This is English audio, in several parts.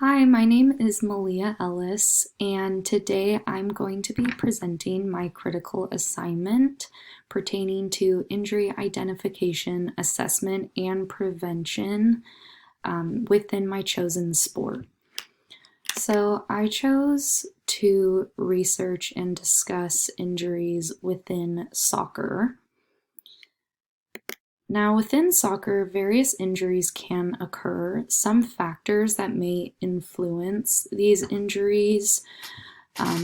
Hi, my name is Malia Ellis, and today I'm going to be presenting my critical assignment pertaining to injury identification, assessment, and prevention within my chosen sport. So I chose to research and discuss injuries within soccer. Now, within soccer, various injuries can occur. Some factors that may influence these injuries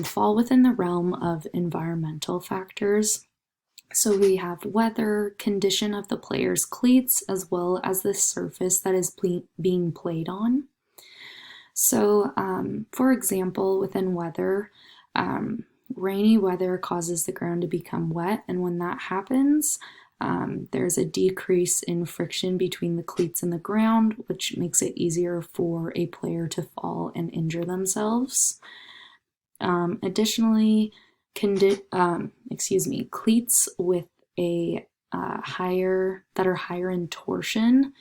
fall within the realm of environmental factors. So we have weather, condition of the player's cleats, as well as the surface that is being played on. So, for example, within weather, rainy weather causes the ground to become wet, and when that happens, there's a decrease in friction between the cleats and the ground, which makes it easier for a player to fall and injure themselves. Additionally, cleats with a higher in torsion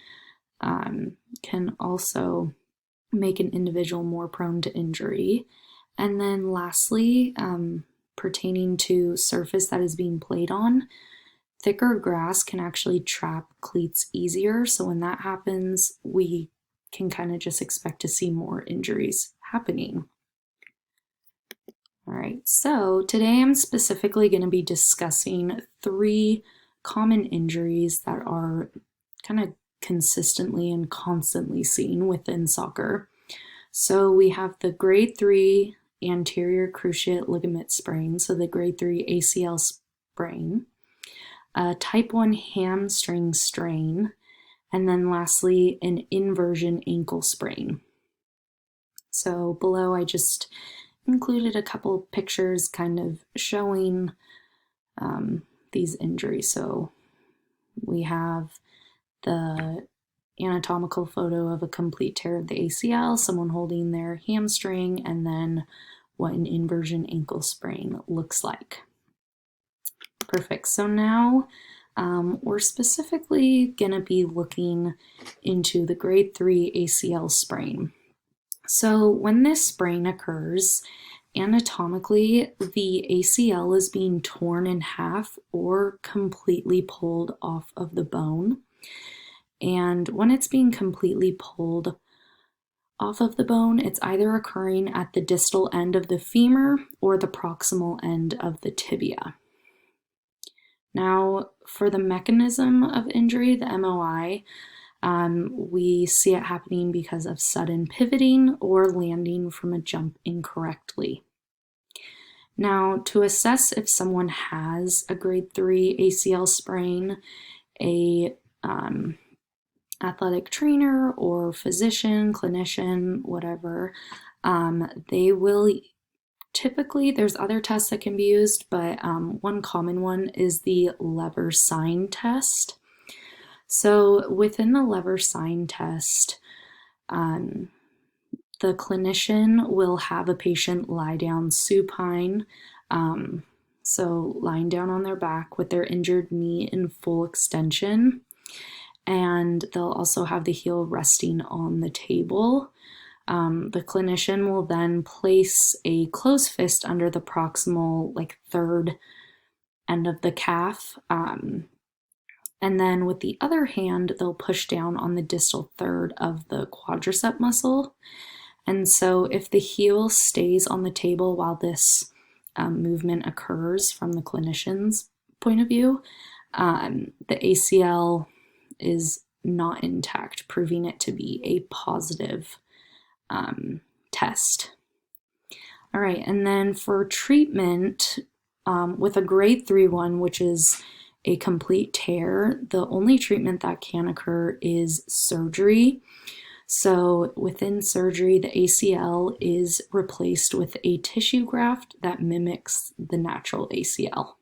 can also make an individual more prone to injury. And then lastly, pertaining to surface that is being played on, thicker grass can actually trap cleats easier. So when that happens, we can kind of just expect to see more injuries happening. All right, so today I'm specifically going to be discussing 3 common injuries that are kind of consistently and constantly seen within soccer. So we have the grade 3 anterior cruciate ligament sprain, so the grade 3 ACL sprain, type 1 hamstring strain, and then lastly, an inversion ankle sprain. So below I just included a couple pictures kind of showing these injuries. So we have the anatomical photo of a complete tear of the ACL, someone holding their hamstring, and then what an inversion ankle sprain looks like. Perfect. So now we're specifically going to be looking into the grade 3 ACL sprain. So when this sprain occurs, anatomically, the ACL is being torn in half or completely pulled off of the bone. And when it's being completely pulled off of the bone, it's either occurring at the distal end of the femur or the proximal end of the tibia. Now, for the mechanism of injury, the MOI, we see it happening because of sudden pivoting or landing from a jump incorrectly. Now, to assess if someone has a grade 3 ACL sprain, a athletic trainer or physician, clinician, whatever, they will typically, there's other tests that can be used, but one common one is the Leber sign test. So within the Leber sign test, the clinician will have a patient lie down supine, so lying down on their back with their injured knee in full extension, and they'll also have the heel resting on the table. The clinician will then place a closed fist under the proximal, third end of the calf, and then with the other hand, they'll push down on the distal third of the quadricep muscle. And so if the heel stays on the table while this movement occurs from the clinician's point of view, the ACL is not intact, proving it to be a positive test. All right, and then for treatment, with a grade 3 one, which is a complete tear, the only treatment that can occur is surgery. So within surgery, the ACL is replaced with a tissue graft that mimics the natural ACL.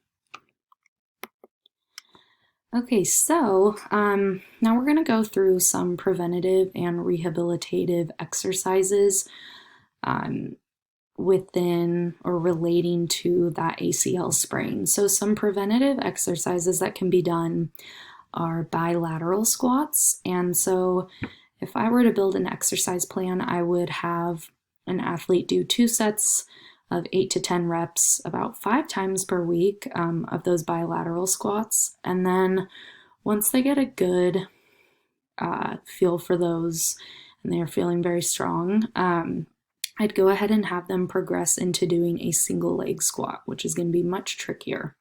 Okay, so now we're going to go through some preventative and rehabilitative exercises within or relating to that ACL sprain. So some preventative exercises that can be done are bilateral squats. And so if I were to build an exercise plan, I would have an athlete do 2 sets of 8 to 10 reps about 5 times per week of those bilateral squats. And then once they get a good feel for those and they're feeling very strong, I'd go ahead and have them progress into doing a single leg squat, which is going to be much trickier.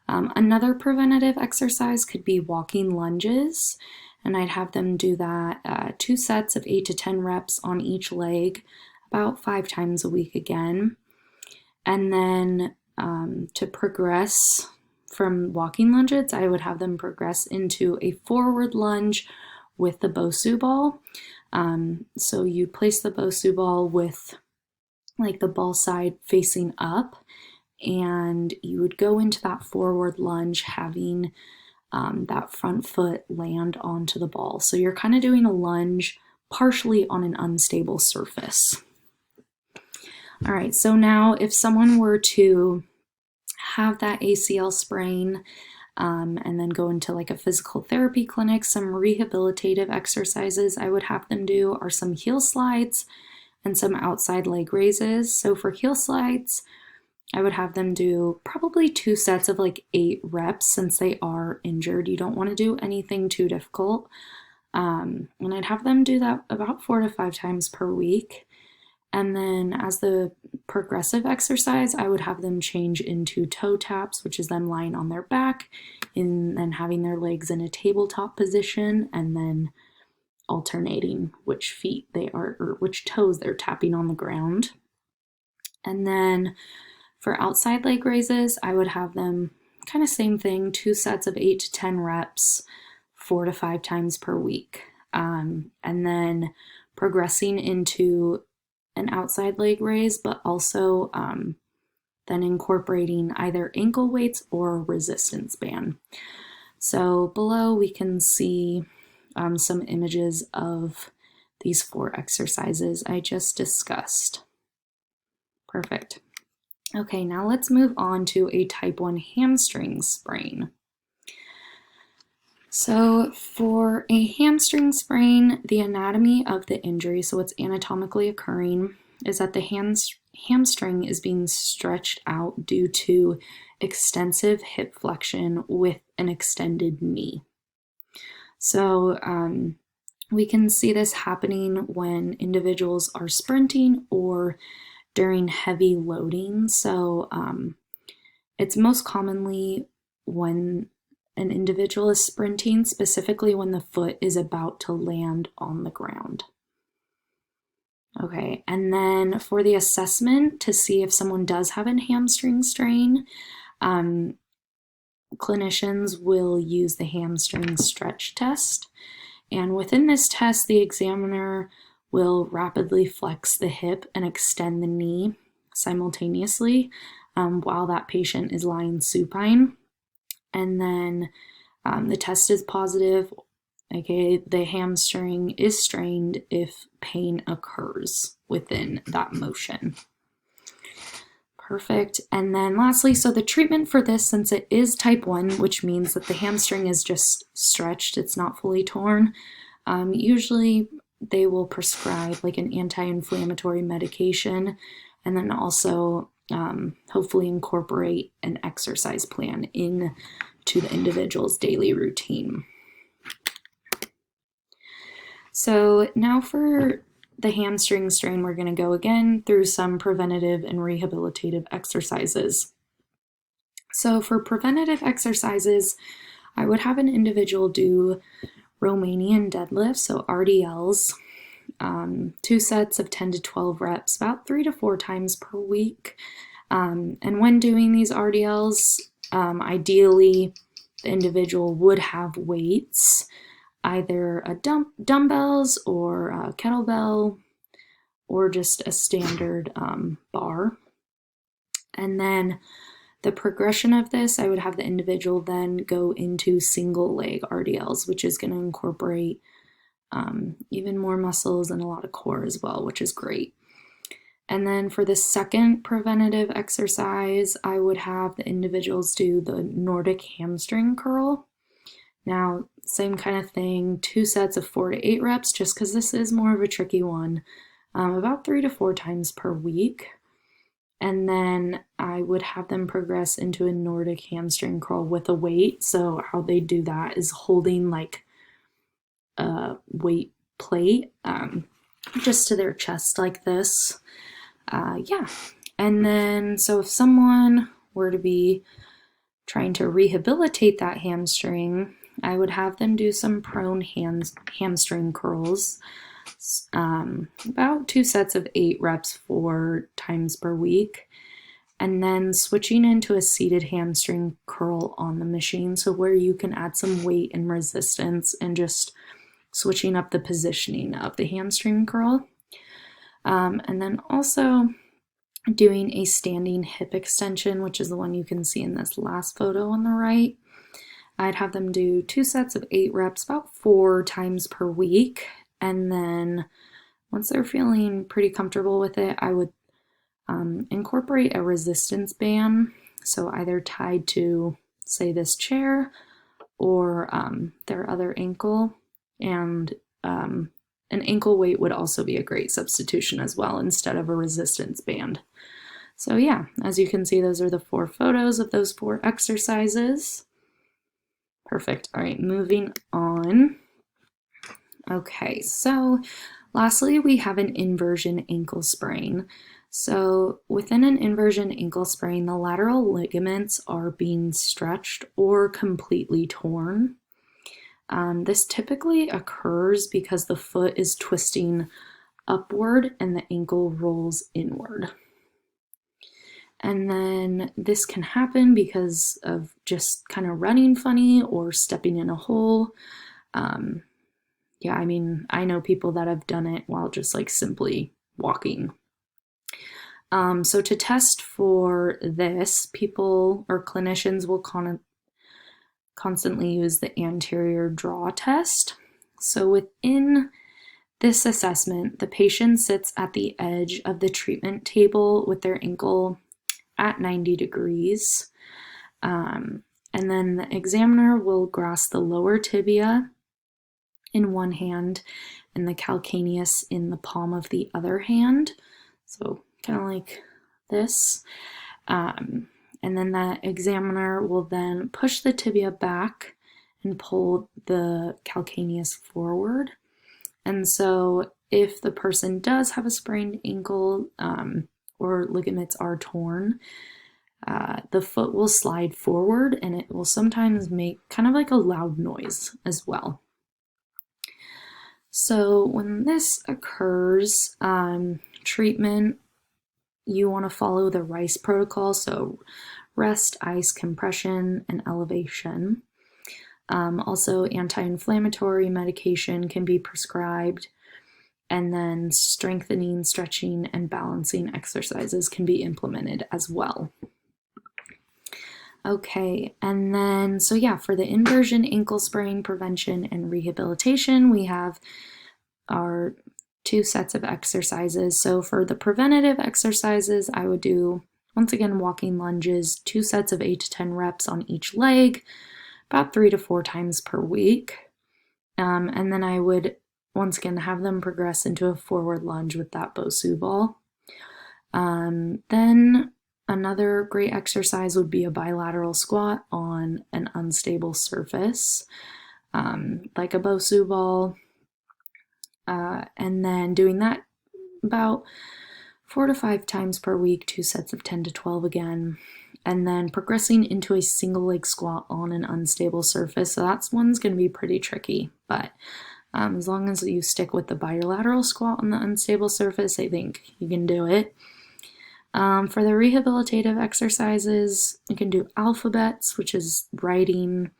Another preventative exercise could be walking lunges, and I'd have them do that 2 sets of 8 to 10 reps on each leg, about 5 times a week again. And then to progress from walking lunges, I would have them progress into a forward lunge with the Bosu ball. So you place the Bosu ball with like the ball side facing up, and you would go into that forward lunge having that front foot land onto the ball. So you're kind of doing a lunge partially on an unstable surface. All right, so now if someone were to have that ACL sprain and then go into like a physical therapy clinic, some rehabilitative exercises I would have them do are some heel slides and some outside leg raises. So for heel slides, I would have them do probably 2 sets of like 8 reps since they are injured. You don't want to do anything too difficult. And I'd have them do that about 4 to 5 times per week. And then as the progressive exercise, I would have them change into toe taps, which is them lying on their back and then having their legs in a tabletop position and then alternating which feet they are or which toes they're tapping on the ground. And then for outside leg raises, I would have them kind of same thing, 2 sets of 8 to 10 reps, 4 to 5 times per week. And then progressing into an outside leg raise, but also then incorporating either ankle weights or resistance band. So below we can see some images of these 4 exercises I just discussed. Perfect. Okay, now let's move on to a type 1 hamstring sprain. So for a hamstring sprain, the anatomy of the injury, so what's anatomically occurring, is that the hamstring is being stretched out due to extensive hip flexion with an extended knee. So we can see this happening when individuals are sprinting or during heavy loading. So it's most commonly when an individual is sprinting, specifically when the foot is about to land on the ground. Okay, and then for the assessment to see if someone does have a hamstring strain, clinicians will use the hamstring stretch test. And within this test, the examiner will rapidly flex the hip and extend the knee simultaneously while that patient is lying supine. And then the test is positive. Okay, the hamstring is strained if pain occurs within that motion. Perfect. And then lastly, so the treatment for this, since it is type 1, which means that the hamstring is just stretched, it's not fully torn, usually they will prescribe like an anti-inflammatory medication and then also hopefully incorporate an exercise plan into the individual's daily routine. So now for the hamstring strain, we're going to go again through some preventative and rehabilitative exercises. So for preventative exercises, I would have an individual do Romanian deadlifts, so RDLs, 2 sets of 10 to 12 reps, about 3 to 4 times per week. And when doing these RDLs, ideally the individual would have weights, either a dumbbells or a kettlebell or just a standard bar. And then the progression of this, I would have the individual then go into single leg RDLs, which is going to incorporate even more muscles and a lot of core as well, which is great. And then for the second preventative exercise, I would have the individuals do the Nordic hamstring curl. Now, same kind of thing, 2 sets of 4 to 8 reps, just because this is more of a tricky one, about 3 to 4 times per week. And then I would have them progress into a Nordic hamstring curl with a weight. So how they do that is holding like a weight plate just to their chest like this. Yeah. And then, so if someone were to be trying to rehabilitate that hamstring, I would have them do some prone hamstring curls, about 2 sets of 8 reps 4 times per week, and then switching into a seated hamstring curl on the machine, so where you can add some weight and resistance and just switching up the positioning of the hamstring curl. And then also doing a standing hip extension, which is the one you can see in this last photo on the right. I'd have them do 2 sets of 8 reps about 4 times per week. And then once they're feeling pretty comfortable with it, I would incorporate a resistance band. So either tied to, say, this chair or their other ankle. And an ankle weight would also be a great substitution as well instead of a resistance band. So yeah, as you can see, those are the 4 photos of those 4 exercises. Perfect. All right, moving on. Okay, so lastly, we have an inversion ankle sprain. So within an inversion ankle sprain, the lateral ligaments are being stretched or completely torn. This typically occurs because the foot is twisting upward and the ankle rolls inward. And then this can happen because of just kind of running funny or stepping in a hole. Yeah, I mean, I know people that have done it while just like simply walking. So to test for this, people or clinicians will constantly use the anterior draw test. So within this assessment, the patient sits at the edge of the treatment table with their ankle at 90 degrees. And then the examiner will grasp the lower tibia in one hand and the calcaneus in the palm of the other hand. So kind of like this. And then the examiner will then push the tibia back and pull the calcaneus forward. And so if the person does have a sprained ankle or ligaments are torn, the foot will slide forward and it will sometimes make kind of like a loud noise as well. So when this occurs, treatment, you want to follow the RICE protocol, so rest, ice, compression, and elevation. Also, anti-inflammatory medication can be prescribed, and then strengthening, stretching, and balancing exercises can be implemented as well. Okay, and then, so yeah, for the inversion ankle sprain prevention and rehabilitation, we have our 2 sets of exercises. So for the preventative exercises, I would do, once again, walking lunges, 2 sets of 8 to 10 reps on each leg, about 3 to 4 times per week. And then I would, once again, have them progress into a forward lunge with that Bosu ball. Then another great exercise would be a bilateral squat on an unstable surface, like a Bosu ball. And then doing that about 4 to 5 times per week, 2 sets of 10 to 12 again, and then progressing into a single leg squat on an unstable surface. So that's one's going to be pretty tricky, but as long as you stick with the bilateral squat on the unstable surface, I think you can do it. For the rehabilitative exercises, you can do alphabets, which is writing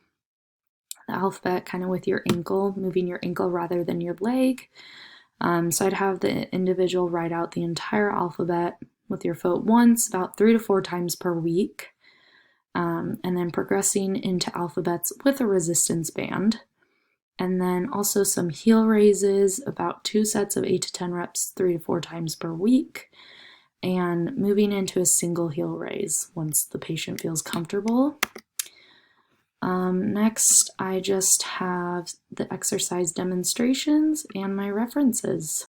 the alphabet kind of with your ankle, moving your ankle rather than your leg. So I'd have the individual write out the entire alphabet with your foot once, about 3 to 4 times per week, and then progressing into alphabets with a resistance band. And then also some heel raises, about 2 sets of 8 to 10 reps, 3 to 4 times per week, and moving into a single heel raise once the patient feels comfortable. Next, I just have the exercise demonstrations and my references.